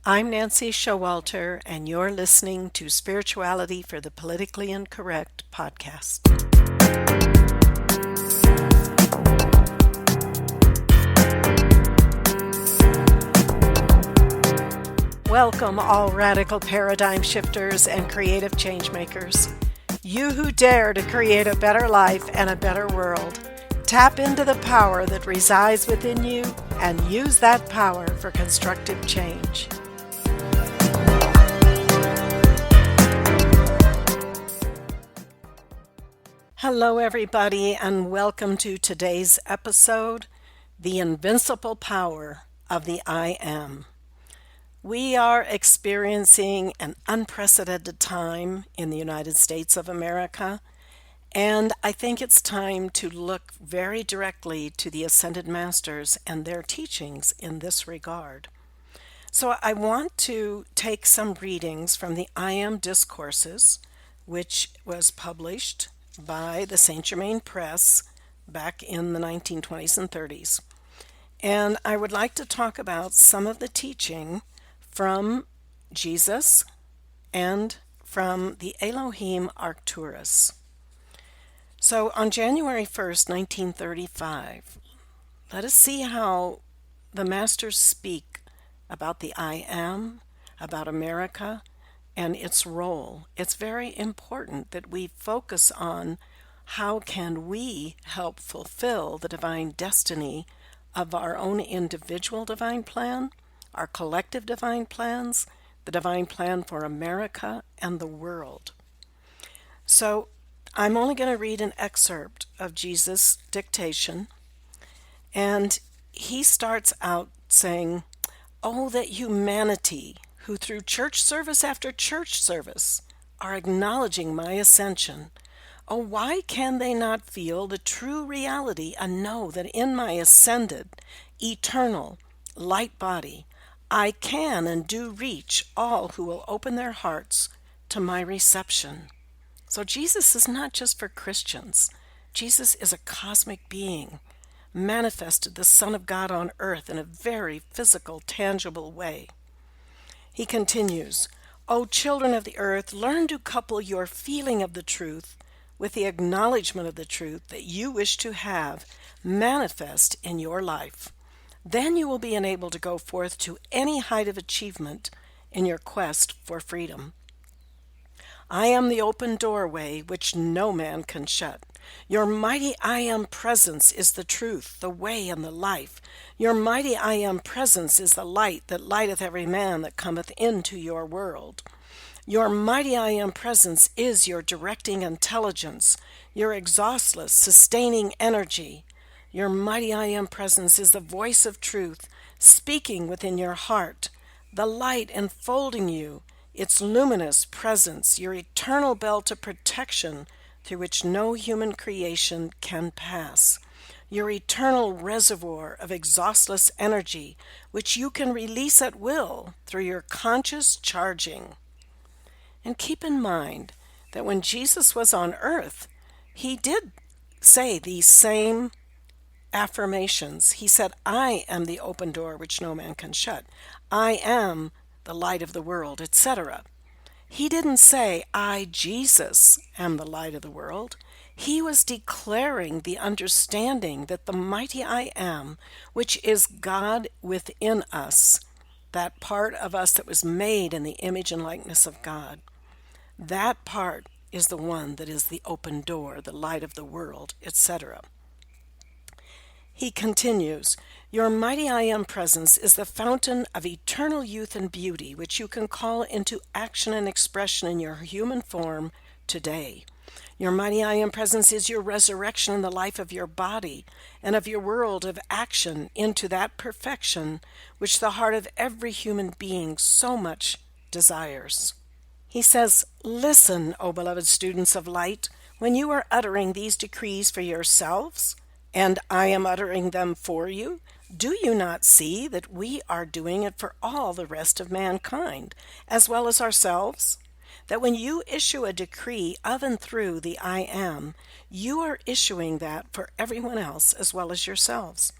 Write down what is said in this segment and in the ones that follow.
I'm Nancy Showalter, and you're listening to Spirituality for the Politically Incorrect podcast. Welcome, all radical paradigm shifters and creative change makers. You who dare to create a better life and a better world. Tap into the power that resides within you and use that power for constructive change. Hello, everybody, and welcome to today's episode, The Invincible Power of the I Am. We are experiencing an unprecedented time in the United States of America, and I think it's time to look very directly to the Ascended Masters and their teachings in this regard. So I want to take some readings from the I Am Discourses, which was published by the Saint Germain Press back in the 1920s and 30s. And I would like to talk about some of the teaching from Jesus and from the Elohim Arcturus. So on January 1st, 1935, let us see how the Masters speak about the I Am, about America, and its role. It's very important that we focus on how can we help fulfill the divine destiny of our own individual divine plan, our collective divine plans, the divine plan for America and the world. So I'm only going to read an excerpt of Jesus' dictation, and he starts out saying, "Oh, that humanity, who through church service after church service are acknowledging my ascension, oh, why can they not feel the true reality and know that in my ascended, eternal, light body, I can and do reach all who will open their hearts to my reception." So Jesus is not just for Christians. Jesus is a cosmic being, manifested the Son of God on earth in a very physical, tangible way. He continues, "O children of the earth, learn to couple your feeling of the truth with the acknowledgement of the truth that you wish to have manifest in your life. Then you will be enabled to go forth to any height of achievement in your quest for freedom. I am the open doorway which no man can shut. Your mighty I Am presence is the truth, the way, and the life. Your mighty I Am presence is the light that lighteth every man that cometh into your world. Your mighty I Am presence is your directing intelligence, your exhaustless, sustaining energy. Your mighty I Am presence is the voice of truth, speaking within your heart, the light enfolding you, its luminous presence, your eternal belt of protection through which no human creation can pass, your eternal reservoir of exhaustless energy, which you can release at will through your conscious charging." And keep in mind that when Jesus was on earth, he did say these same affirmations. He said, "I am the open door which no man can shut. I am the light of the world," etc. He didn't say, "I, Jesus, am the light of the world." He was declaring the understanding that the mighty I Am, which is God within us, that part of us that was made in the image and likeness of God, that part is the one that is the open door, the light of the world, etc. He continues, "Your mighty I Am presence is the fountain of eternal youth and beauty, which you can call into action and expression in your human form today. Your mighty I Am presence is your resurrection in the life of your body and of your world of action into that perfection which the heart of every human being so much desires." He says, "Listen, O beloved students of light, when you are uttering these decrees for yourselves, and I am uttering them for you, do you not see that we are doing it for all the rest of mankind, as well as ourselves? That when you issue a decree of and through the I Am, you are issuing that for everyone else as well as yourselves.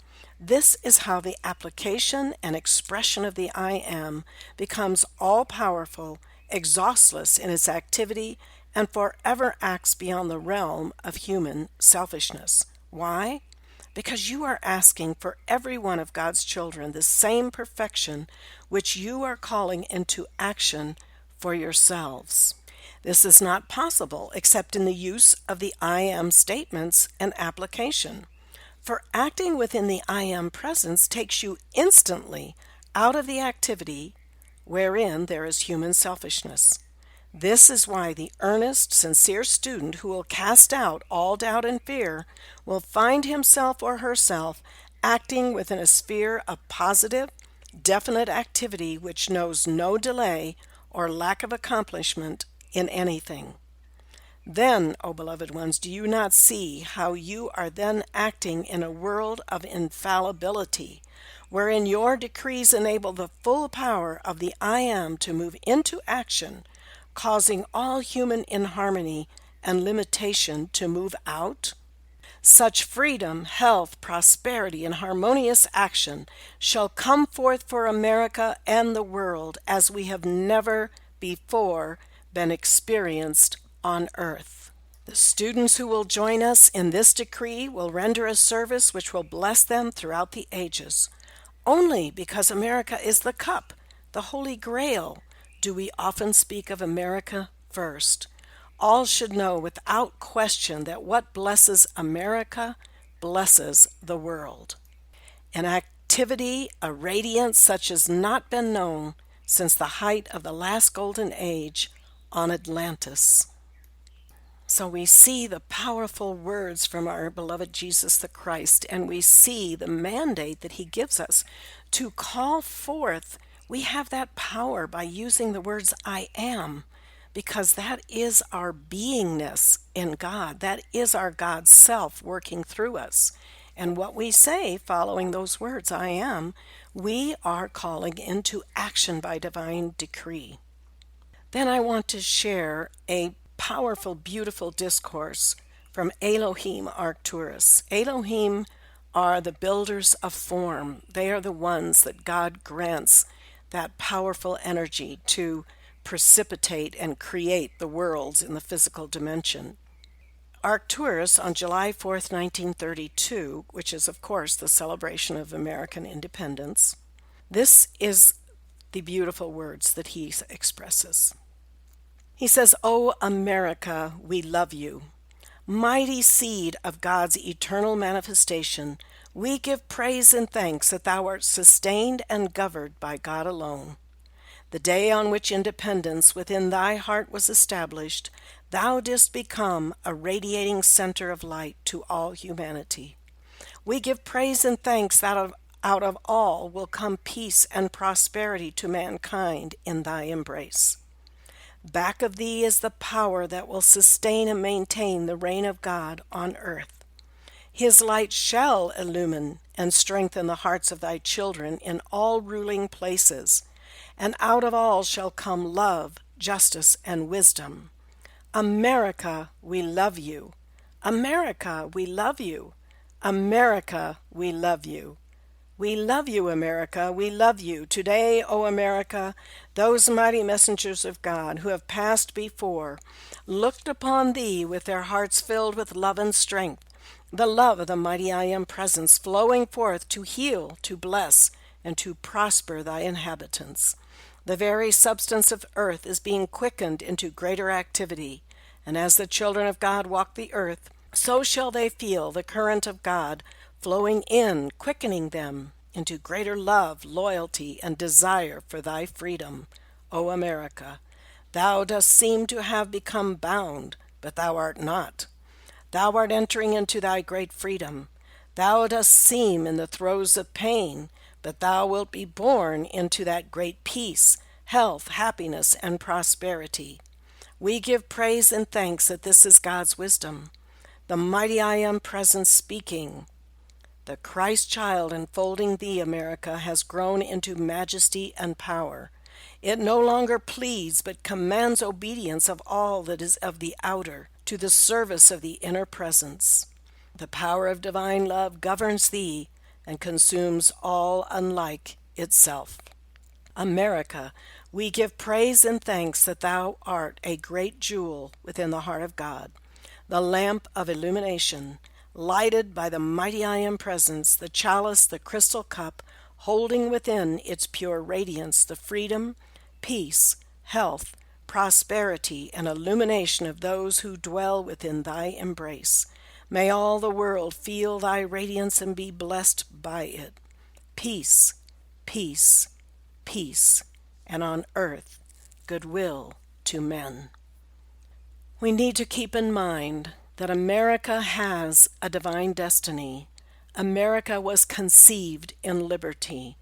This is how the application and expression of the I am becomes all powerful, exhaustless in its activity, and forever acts beyond the realm of human selfishness. Why? Because you are asking for every one of God's children the same perfection which you are calling into action for yourselves. This is not possible except in the use of the I am statements and application. For acting within the I am presence takes you instantly out of the activity wherein there is human selfishness. This is why the earnest, sincere student who will cast out all doubt and fear will find himself or herself acting within a sphere of positive, definite activity which knows no delay or lack of accomplishment in anything. Then, O beloved ones, do you not see how you are then acting in a world of infallibility, wherein your decrees enable the full power of the I am to move into action, causing all human inharmony and limitation to move out? Such freedom, health, prosperity, and harmonious action shall come forth for America and the world as we have never before been experienced on earth. The students who will join us in this decree will render a service which will bless them throughout the ages. Only because America is the cup, the Holy Grail, do we often speak of America first. All should know without question that what blesses America blesses the world. An activity, a radiance such as not been known since the height of the last golden age on Atlantis. So we see the powerful words from our beloved Jesus the Christ, and we see the mandate that he gives us to call forth. We have that power by using the words I am, because that is our beingness in God. That is our God self working through us. And what we say following those words, I am, we are calling into action by divine decree. Then I want to share a powerful, beautiful discourse from Elohim Arcturus. Elohim are the builders of form. They are the ones that God grants that powerful energy to precipitate and create the worlds in the physical dimension. Arcturus, on July 4th, 1932, which is, of course, the celebration of American independence, this is the beautiful words that he expresses. He says, O America, we love you. Mighty seed of God's eternal manifestation, we give praise and thanks that thou art sustained and governed by God alone. The day on which independence within thy heart was established, thou didst become a radiating center of light to all humanity. We give praise and thanks that out of all will come peace and prosperity to mankind in thy embrace. Back of thee is the power that will sustain and maintain the reign of God on earth. His light shall illumine and strengthen the hearts of thy children in all ruling places, and out of all shall come love, justice, and wisdom. America, we love you. America, we love you. America, we love you. We love you, America. We love you. Today, O America, those mighty messengers of God who have passed before looked upon thee with their hearts filled with love and strength, the love of the mighty I Am presence flowing forth to heal, to bless, and to prosper thy inhabitants. The very substance of earth is being quickened into greater activity, and as the children of God walk the earth, so shall they feel the current of God flowing in, quickening them into greater love, loyalty, and desire for thy freedom, O America. Thou dost seem to have become bound, but thou art not. Thou art entering into thy great freedom. Thou dost seem in the throes of pain, but thou wilt be born into that great peace, health, happiness, and prosperity. We give praise and thanks that this is God's wisdom, the mighty I Am presence speaking. The Christ child enfolding thee, America, has grown into majesty and power. It no longer pleads, but commands obedience of all that is of the outer, to the service of the inner presence. The power of divine love governs thee, and consumes all unlike itself. America, we give praise and thanks that thou art a great jewel within the heart of God, the lamp of illumination, lighted by the mighty I Am presence, the chalice, the crystal cup, holding within its pure radiance the freedom, peace, health, prosperity, and illumination of those who dwell within thy embrace. May all the world feel thy radiance and be blessed by it. Peace, peace, peace, and on earth goodwill to men. We need to keep in mind that America has a divine destiny. America was conceived in liberty.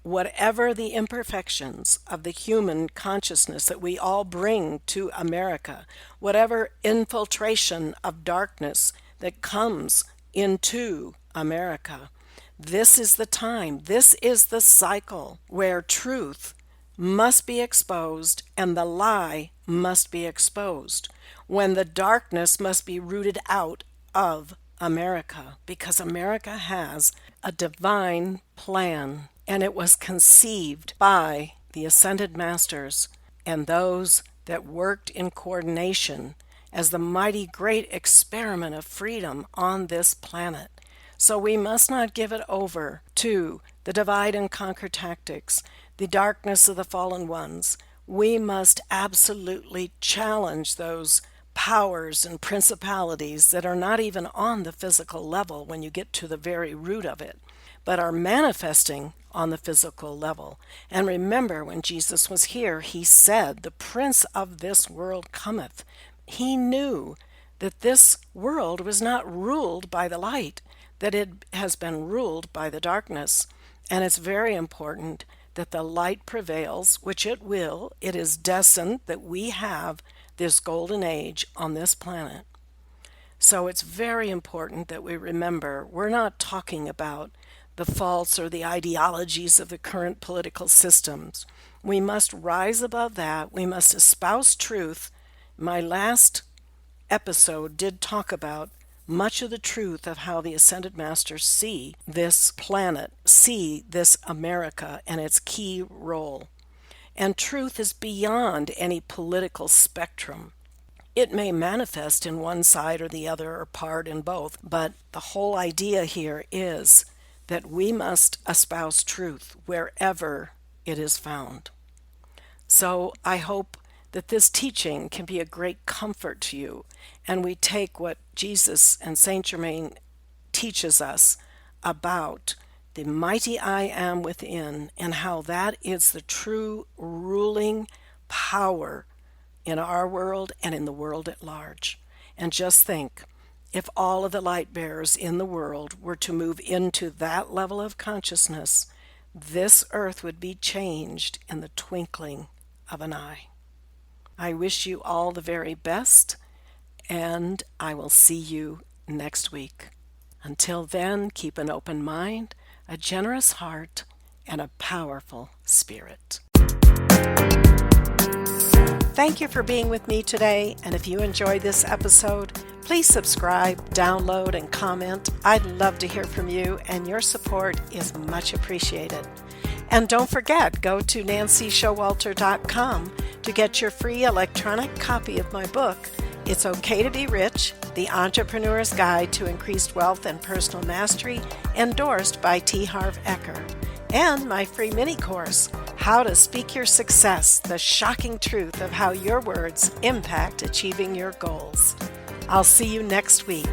Whatever the imperfections of the human consciousness that we all bring to America, whatever infiltration of darkness that comes into America, this is the time, this is the cycle where truth must be exposed and the lie must be exposed, when the darkness must be rooted out of America, because America has a divine plan, and it was conceived by the Ascended Masters and those that worked in coordination as the mighty great experiment of freedom on this planet. So we must not give it over to the divide and conquer tactics, the darkness of the fallen ones. We must absolutely challenge those powers and principalities that are not even on the physical level when you get to the very root of it, but are manifesting on the physical level. And remember, when Jesus was here, he said, "The prince of this world cometh." He knew that this world was not ruled by the light, that it has been ruled by the darkness. And it's very important that the light prevails, which it will. It is destined that we have this golden age on this planet. So it's very important that we remember we're not talking about the faults or the ideologies of the current political systems. We must rise above that. We must espouse truth. My last episode did talk about much of the truth of how the Ascended Masters see this planet, see this America and its key role. And truth is beyond any political spectrum. It may manifest in one side or the other or part in both, but the whole idea here is that we must espouse truth wherever it is found. So I hope that this teaching can be a great comfort to you, and we take what Jesus and Saint Germain teaches us about the mighty I Am within, and how that is the true ruling power in our world and in the world at large. And just think, if all of the light bearers in the world were to move into that level of consciousness, this earth would be changed in the twinkling of an eye. I wish you all the very best, and I will see you next week. Until then, keep an open mind, a generous heart, and a powerful spirit. Thank you for being with me today, and if you enjoyed this episode, please subscribe, download, and comment. I'd love to hear from you, and your support is much appreciated. And don't forget, go to nancyshowalter.com to get your free electronic copy of my book, It's Okay to Be Rich, The Entrepreneur's Guide to Increased Wealth and Personal Mastery, endorsed by T. Harv Eker, and my free mini course, How to Speak Your Success, the shocking truth of how your words impact achieving your goals. I'll see you next week.